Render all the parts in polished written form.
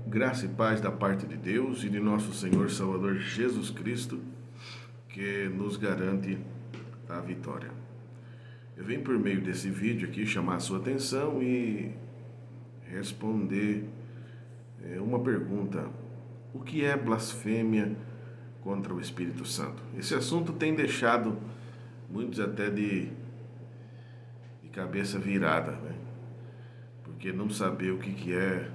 Graça e paz da parte de Deus e de nosso Senhor Salvador Jesus Cristo, que nos garante a vitória. Eu venho por meio desse vídeo aqui chamar a sua atenção e responder uma pergunta: o que é blasfêmia contra o Espírito Santo? Esse assunto tem deixado muitos até de cabeça virada, né? Porque não saber o que é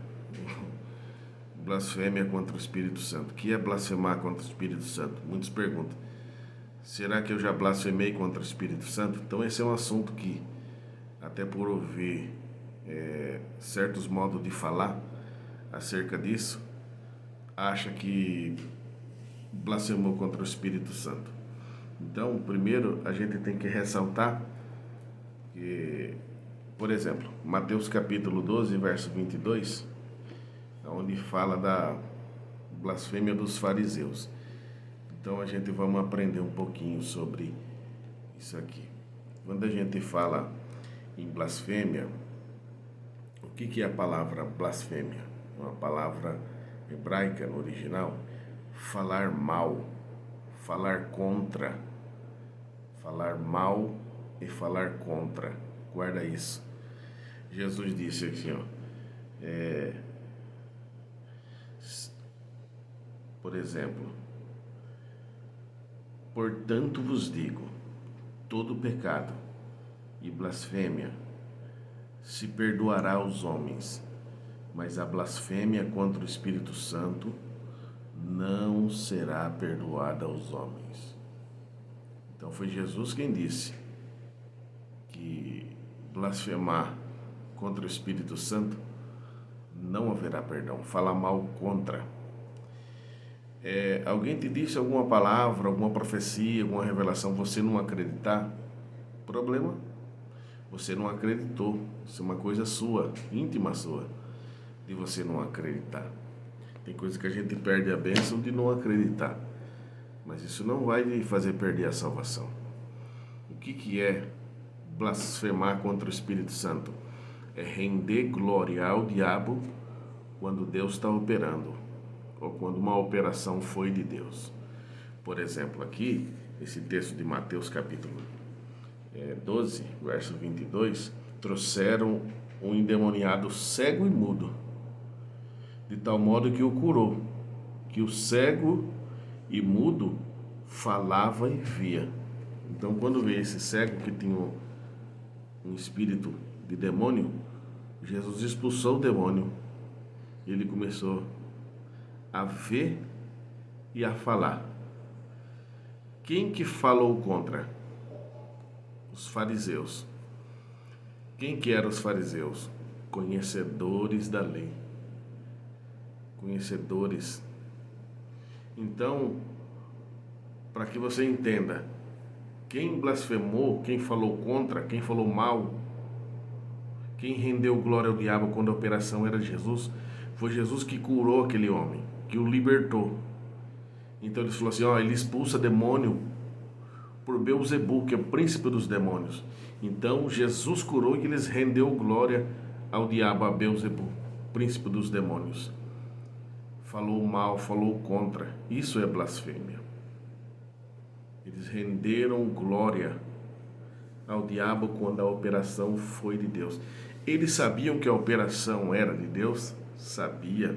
blasfêmia contra o Espírito Santo. O que é blasfemar contra o Espírito Santo? Muitos perguntam: será que eu já blasfemei contra o Espírito Santo? Então esse é um assunto que, até por ouvir certos modos de falar acerca disso, acha que blasfemou contra o Espírito Santo. Então, primeiro a gente tem que ressaltar que, por exemplo, Mateus capítulo 12, verso 22, onde fala da blasfêmia dos fariseus. Então a gente vamos aprender um pouquinho sobre isso aqui. Quando a gente fala em blasfêmia, o que é a palavra blasfêmia? É uma palavra hebraica no original: falar mal, falar contra, falar mal e falar contra. Guarda isso. Jesus disse assim, por exemplo: portanto vos digo, todo pecado e blasfêmia se perdoará aos homens, mas a blasfêmia contra o Espírito Santo não será perdoada aos homens. Então foi Jesus quem disse que blasfemar contra o Espírito Santo não haverá perdão. Falar mal contra. Alguém te disse alguma palavra, alguma profecia, alguma revelação, você não acreditar? Problema? Você não acreditou. Isso é uma coisa sua, íntima sua, de você não acreditar. Tem coisa que a gente perde a bênção de não acreditar, mas isso não vai lhe fazer perder a salvação. O que é blasfemar contra o Espírito Santo? É render glória ao diabo quando Deus está operando, ou quando uma operação foi de Deus. Por exemplo, aqui, esse texto de Mateus capítulo 12, verso 22, trouxeram um endemoniado cego e mudo, de tal modo que o curou, que o cego e mudo falava e via. Então, quando veio esse cego que tinha um espírito de demônio, Jesus expulsou o demônio e ele começou a ver e a falar. Quem que falou contra? Os fariseus. Quem que eram os fariseus? Conhecedores da lei. Conhecedores. Então, para que você entenda, quem blasfemou, quem falou contra, quem falou mal, quem rendeu glória ao diabo quando a operação era Jesus, foi Jesus que curou aquele homem, que o libertou. Então ele falou assim, ele expulsa demônio por Beelzebu, que é o príncipe dos demônios. Então Jesus curou e eles rendeu glória ao diabo, a Beelzebu, príncipe dos demônios. Falou mal, falou contra. Isso é blasfêmia. Eles renderam glória ao diabo quando a operação foi de Deus. Eles sabiam que a operação era de Deus? Sabia.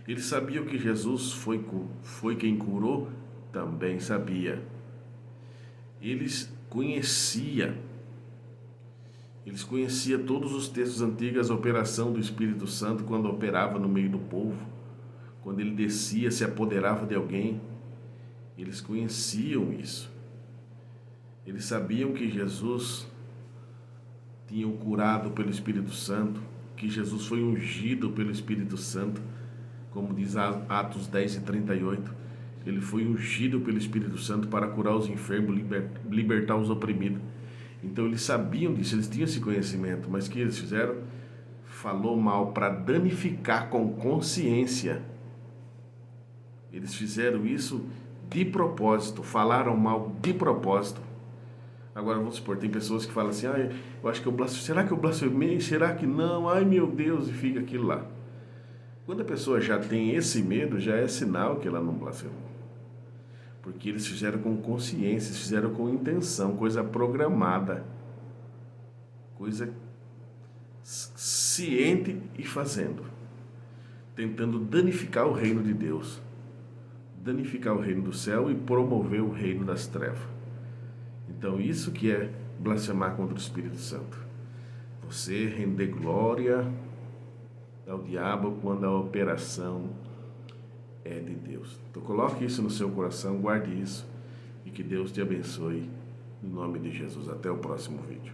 Eles sabiam que Jesus foi quem curou? Também sabia. Eles conheciam todos os textos antigos, a operação do Espírito Santo quando operava no meio do povo, quando ele descia, se apoderava de alguém. Eles conheciam isso. Eles sabiam que Jesus tinha o curado pelo Espírito Santo, que Jesus foi ungido pelo Espírito Santo, como diz Atos 10:38. Ele foi ungido pelo Espírito Santo para curar os enfermos, libertar os oprimidos. Então eles sabiam disso, eles tinham esse conhecimento, mas o que eles fizeram? Falou mal para danificar com consciência. Eles fizeram isso de propósito, falaram mal de propósito. Agora vamos supor, tem pessoas que falam assim, eu acho que eu blasfemei, será que eu blasfemei? Será que não? Ai meu Deus, e fica aquilo lá. Quando a pessoa já tem esse medo, já é sinal que ela não blasfemou. Porque eles fizeram com consciência, fizeram com intenção, coisa programada, coisa ciente e fazendo, tentando danificar o reino de Deus, danificar o reino do céu e promover o reino das trevas. Então isso que é blasfemar contra o Espírito Santo. Você render glória ao diabo quando a operação é de Deus. Então coloque isso no seu coração, guarde isso e que Deus te abençoe em nome de Jesus. Até o próximo vídeo.